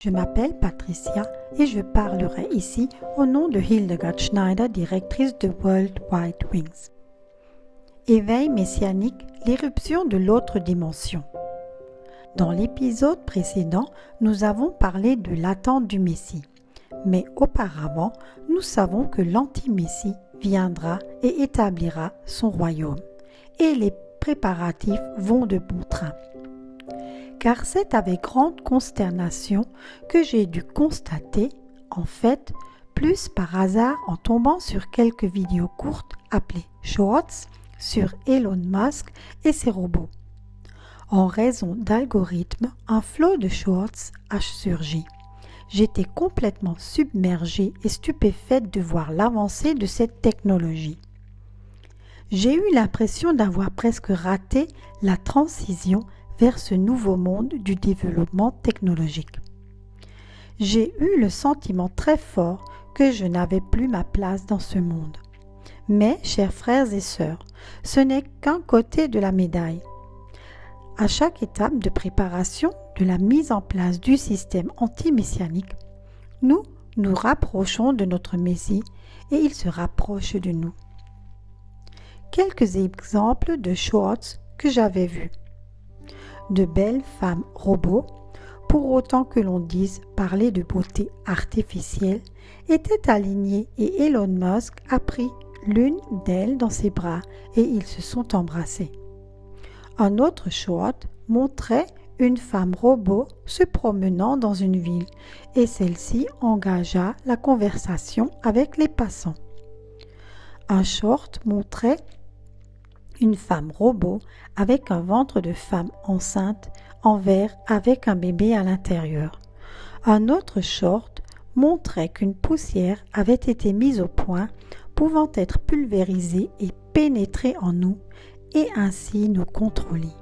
Je m'appelle Patricia et je parlerai ici au nom de Hildegard Schneider, directrice de World Wide Wings. Éveil messianique, l'éruption de l'autre dimension. Dans l'épisode précédent, nous avons parlé de l'attente du Messie. Mais auparavant, nous savons que l'anti-Messie viendra et établira son royaume. Et les préparatifs vont de bon train. Car c'est avec grande consternation que j'ai dû constater, en fait, plus par hasard en tombant sur quelques vidéos courtes appelées Shorts sur Elon Musk et ses robots. En raison d'algorithmes, un flot de Shorts a surgi. J'étais complètement submergée et stupéfaite de voir l'avancée de cette technologie. J'ai eu l'impression d'avoir presque raté la transition vers ce nouveau monde du développement technologique. J'ai eu le sentiment très fort que je n'avais plus ma place dans ce monde. Mais, chers frères et sœurs, ce n'est qu'un côté de la médaille. À chaque étape de préparation de la mise en place du système anti-messianique, nous nous rapprochons de notre Messie et il se rapproche de nous. Quelques exemples de shorts que j'avais vus. De belles femmes robots, pour autant que l'on dise parler de beauté artificielle, étaient alignées et Elon Musk a pris l'une d'elles dans ses bras et ils se sont embrassés. Un autre short montrait une femme robot se promenant dans une ville et celle-ci engagea la conversation avec les passants. Un short montrait une femme robot avec un ventre de femme enceinte en verre avec un bébé à l'intérieur. Un autre short montrait qu'une poussière avait été mise au point, pouvant être pulvérisée et pénétrer en nous et ainsi nous contrôler.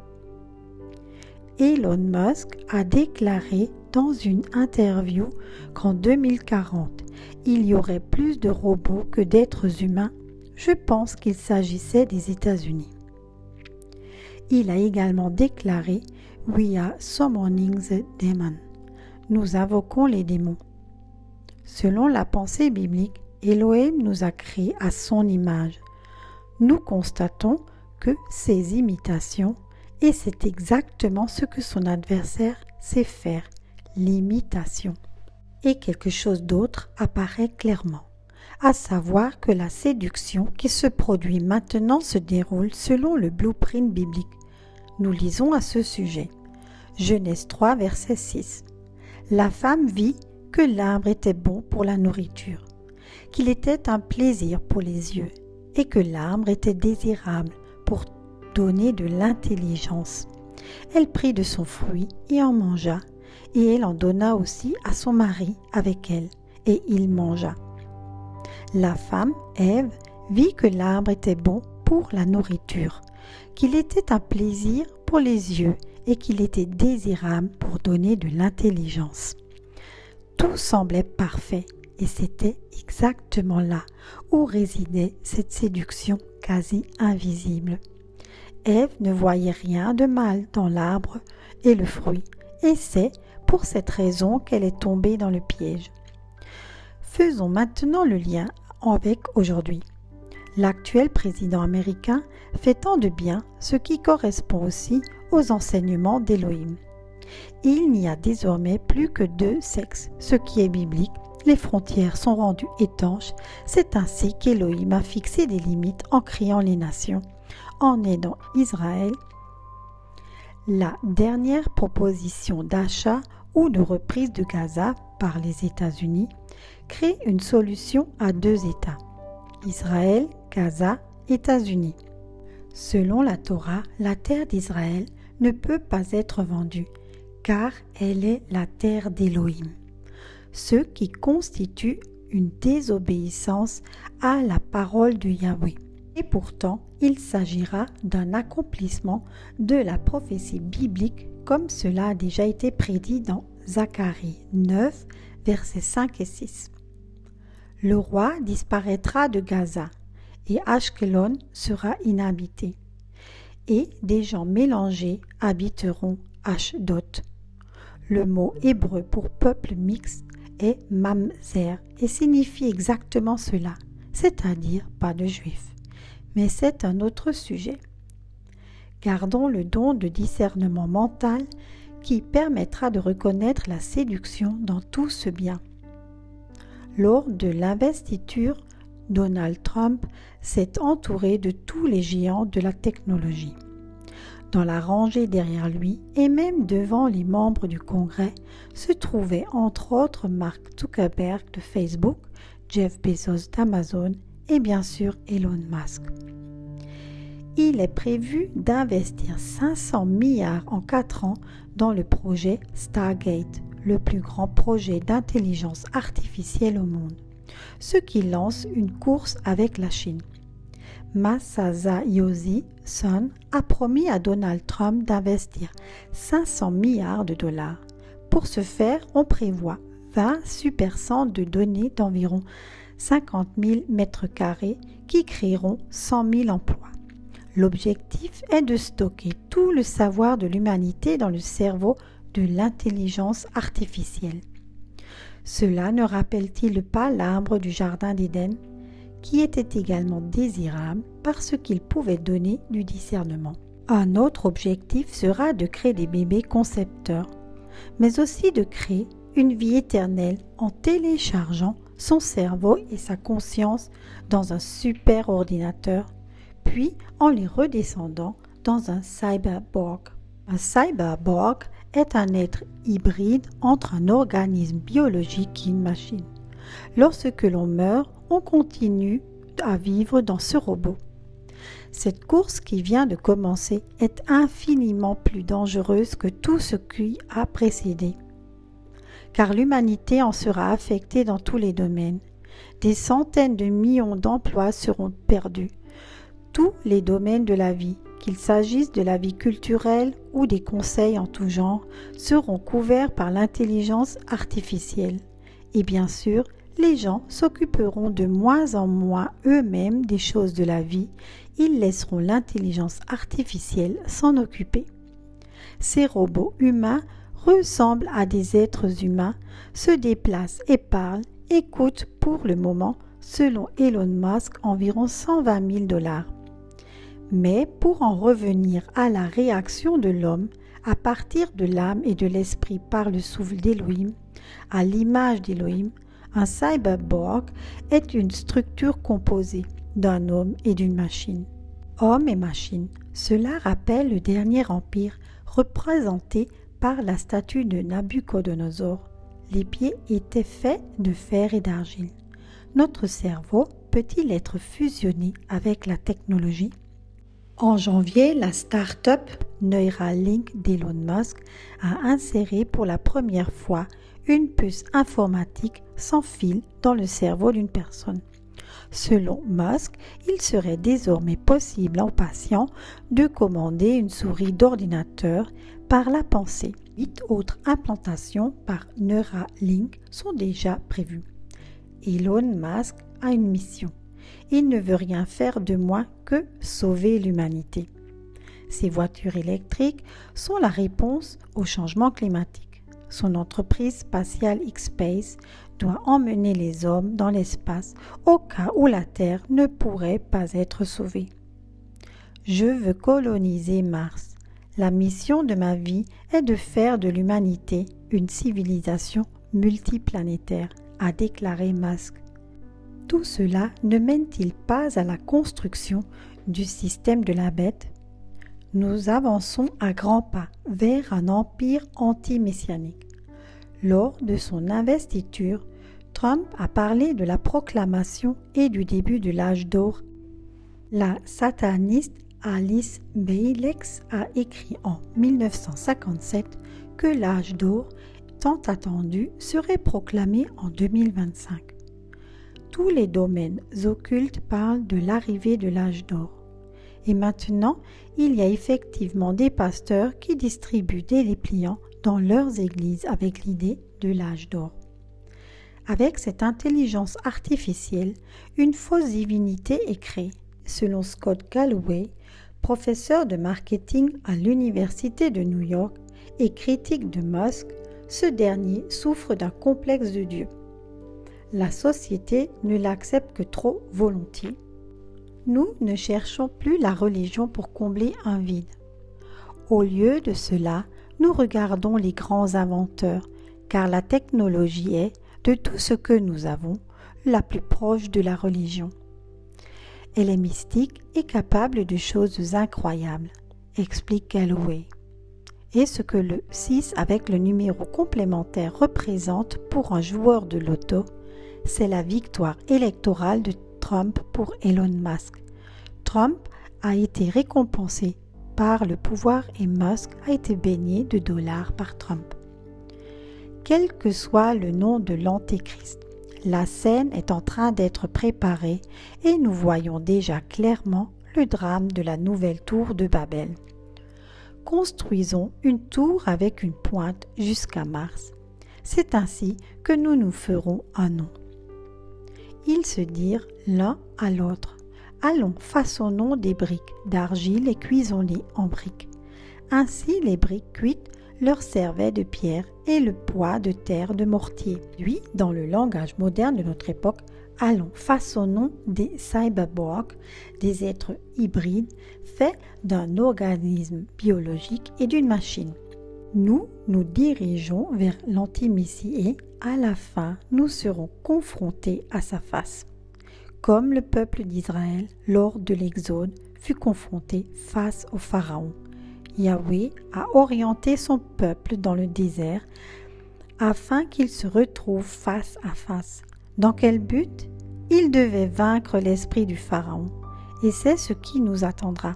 Elon Musk a déclaré dans une interview qu'en 2040, il y aurait plus de robots que d'êtres humains. Je pense qu'il s'agissait des États-Unis. Il a également déclaré « We are summoning the demon ». Nous invoquons les démons. Selon la pensée biblique, Elohim nous a créés à son image. Nous constatons que ces imitations, et c'est exactement ce que son adversaire sait faire, l'imitation. Et quelque chose d'autre apparaît clairement, à savoir que la séduction qui se produit maintenant se déroule selon le blueprint biblique. Nous lisons à ce sujet. Genèse 3, verset 6. La femme vit que l'arbre était bon pour la nourriture, qu'il était un plaisir pour les yeux, et que l'arbre était désirable pour donner de l'intelligence. Elle prit de son fruit et en mangea, et elle en donna aussi à son mari avec elle, et il mangea. La femme, Ève, vit que l'arbre était bon pour la nourriture, qu'il était un plaisir pour les yeux et qu'il était désirable pour donner de l'intelligence. Tout semblait parfait et c'était exactement là où résidait cette séduction quasi invisible. Ève ne voyait rien de mal dans l'arbre et le fruit, et c'est pour cette raison qu'elle est tombée dans le piège. Faisons maintenant le lien avec aujourd'hui. L'actuel président américain fait tant de bien, ce qui correspond aussi aux enseignements d'Élohim. Il n'y a désormais plus que deux sexes, ce qui est biblique. Les frontières sont rendues étanches. C'est ainsi qu'Élohim a fixé des limites en créant les nations, en aidant Israël. La dernière proposition d'achat ou de reprise de Gaza par les États-Unis crée une solution à deux États, Israël, Gaza, États-Unis. Selon la Torah, la terre d'Israël ne peut pas être vendue, car elle est la terre d'Élohim, ce qui constitue une désobéissance à la parole de Yahweh. Et pourtant, il s'agira d'un accomplissement de la prophétie biblique comme cela a déjà été prédit dans Zacharie 9, versets 5 et 6. Le roi disparaîtra de Gaza et Ashkelon sera inhabité. Et des gens mélangés habiteront Ashdod. Le mot hébreu pour peuple mixte est mamzer et signifie exactement cela, c'est-à-dire pas de juifs. Mais c'est un autre sujet. Gardons le don de discernement mental qui permettra de reconnaître la séduction dans tout ce bien. Lors de l'investiture, Donald Trump s'est entouré de tous les géants de la technologie. Dans la rangée derrière lui et même devant les membres du Congrès se trouvaient entre autres Mark Zuckerberg de Facebook, Jeff Bezos d'Amazon et bien sûr Elon Musk. Il est prévu d'investir 500 milliards en 4 ans dans le projet Stargate, le plus grand projet d'intelligence artificielle au monde, ce qui lance une course avec la Chine. Masayoshi Son a promis à Donald Trump d'investir 500 milliards de dollars. Pour ce faire, on prévoit 20 supercentres de données d'environ 50 000 mètres carrés qui créeront 100 000 emplois. L'objectif est de stocker tout le savoir de l'humanité dans le cerveau de l'intelligence artificielle. Cela ne rappelle-t-il pas l'arbre du jardin d'Éden, qui était également désirable parce qu'il pouvait donner du discernement? Un autre objectif sera de créer des bébés concepteurs, mais aussi de créer une vie éternelle en téléchargeant son cerveau et sa conscience dans un super ordinateur, puis en les redescendant dans un cyberborg. Un cyberborg est un être hybride entre un organisme biologique et une machine. Lorsque l'on meurt, on continue à vivre dans ce robot. Cette course qui vient de commencer est infiniment plus dangereuse que tout ce qui a précédé, car l'humanité en sera affectée dans tous les domaines. Des centaines de millions d'emplois seront perdus. Tous les domaines de la vie, qu'il s'agisse de la vie culturelle ou des conseils en tout genre, seront couverts par l'intelligence artificielle. Et bien sûr, les gens s'occuperont de moins en moins eux-mêmes des choses de la vie, ils laisseront l'intelligence artificielle s'en occuper. Ces robots humains ressemblent à des êtres humains, se déplacent et parlent et coûtent pour le moment, selon Elon Musk, environ 120 000 $. Mais pour en revenir à la réaction de l'homme, à partir de l'âme et de l'esprit par le souffle d'Élohim, à l'image d'Élohim, un cyberborg est une structure composée d'un homme et d'une machine. Homme et machine, cela rappelle le dernier empire représenté par la statue de Nabuchodonosor. Les pieds étaient faits de fer et d'argile. Notre cerveau peut-il être fusionné avec la technologie? En janvier, la start-up Neuralink d'Elon Musk a inséré pour la première fois une puce informatique sans fil dans le cerveau d'une personne. Selon Musk, il serait désormais possible aux patients de commander une souris d'ordinateur par la pensée. 8 autres implantations par Neuralink sont déjà prévues. Elon Musk a une mission. Il ne veut rien faire de moins que sauver l'humanité. Ces voitures électriques sont la réponse au changement climatique. Son entreprise spatiale X-Space doit emmener les hommes dans l'espace au cas où la Terre ne pourrait pas être sauvée. Je veux coloniser Mars. La mission de ma vie est de faire de l'humanité une civilisation multiplanétaire, a déclaré Musk. Tout cela ne mène-t-il pas à la construction du système de la bête? Nous avançons à grands pas vers un empire anti-messianique. Lors de son investiture, Trump a parlé de la proclamation et du début de l'âge d'or. La sataniste Alice Baylex a écrit en 1957 que l'âge d'or, tant attendu, serait proclamé en 2025. Tous les domaines occultes parlent de l'arrivée de l'âge d'or. Et maintenant, il y a effectivement des pasteurs qui distribuent des dépliants dans leurs églises avec l'idée de l'âge d'or. Avec cette intelligence artificielle, une fausse divinité est créée, selon Scott Galloway, professeur de marketing à l'Université de New York et critique de Musk. ce dernier souffre d'un complexe de Dieu. La société ne l'accepte que trop volontiers. Nous ne cherchons plus la religion pour combler un vide. Au lieu de cela, nous regardons les grands inventeurs, car la technologie est, de tout ce que nous avons, la plus proche de la religion. Elle est mystique et capable de choses incroyables, explique Galloway. Et ce que le 6 avec le numéro complémentaire représente pour un joueur de loto, c'est la victoire électorale de Trump pour Elon Musk. Trump a été récompensé par le pouvoir et Musk a été baigné de dollars par Trump. Quel que soit le nom de l'Antéchrist, la scène est en train d'être préparée et nous voyons déjà clairement le drame de la nouvelle tour de Babel. Construisons une tour avec une pointe jusqu'à Mars. C'est ainsi que nous nous ferons un nom. Ils se dirent l'un à l'autre, allons, façonnons des briques d'argile et cuisons-les en briques. Ainsi les briques cuites leur servaient de pierre et le poids de terre de mortier. Puis, dans le langage moderne de notre époque, allons, façonnons des cyborgs, des êtres hybrides faits d'un organisme biologique et d'une machine. Nous nous dirigeons vers l'anti-messie et, à la fin, nous serons confrontés à sa face. Comme le peuple d'Israël, lors de l'Exode, fut confronté face au Pharaon. Yahweh a orienté son peuple dans le désert afin qu'il se retrouve face à face. Dans quel but? Il devait vaincre l'esprit du Pharaon, et c'est ce qui nous attendra.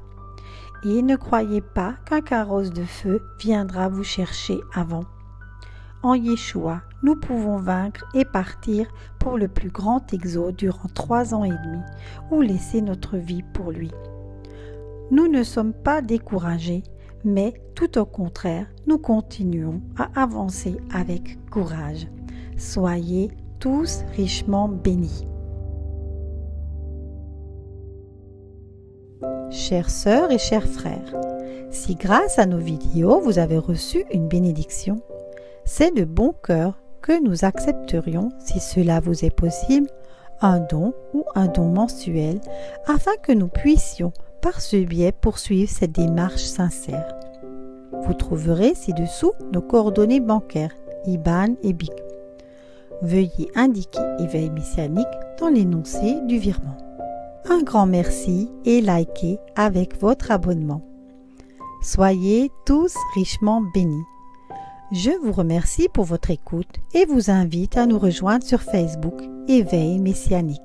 Et ne croyez pas qu'un carrosse de feu viendra vous chercher avant. En Yeshua, nous pouvons vaincre et partir pour le plus grand exode durant 3 ans et demi, ou laisser notre vie pour lui. Nous ne sommes pas découragés, mais tout au contraire, nous continuons à avancer avec courage. Soyez tous richement bénis. Chères sœurs et chers frères, si grâce à nos vidéos vous avez reçu une bénédiction, c'est de bon cœur que nous accepterions, si cela vous est possible, un don ou un don mensuel afin que nous puissions par ce biais poursuivre cette démarche sincère. Vous trouverez ci-dessous nos coordonnées bancaires, IBAN et BIC. Veuillez indiquer Éveil Messianique dans l'énoncé du virement. Un grand merci et likez avec votre abonnement. Soyez tous richement bénis. Je vous remercie pour votre écoute et vous invite à nous rejoindre sur Facebook Éveil Messianique.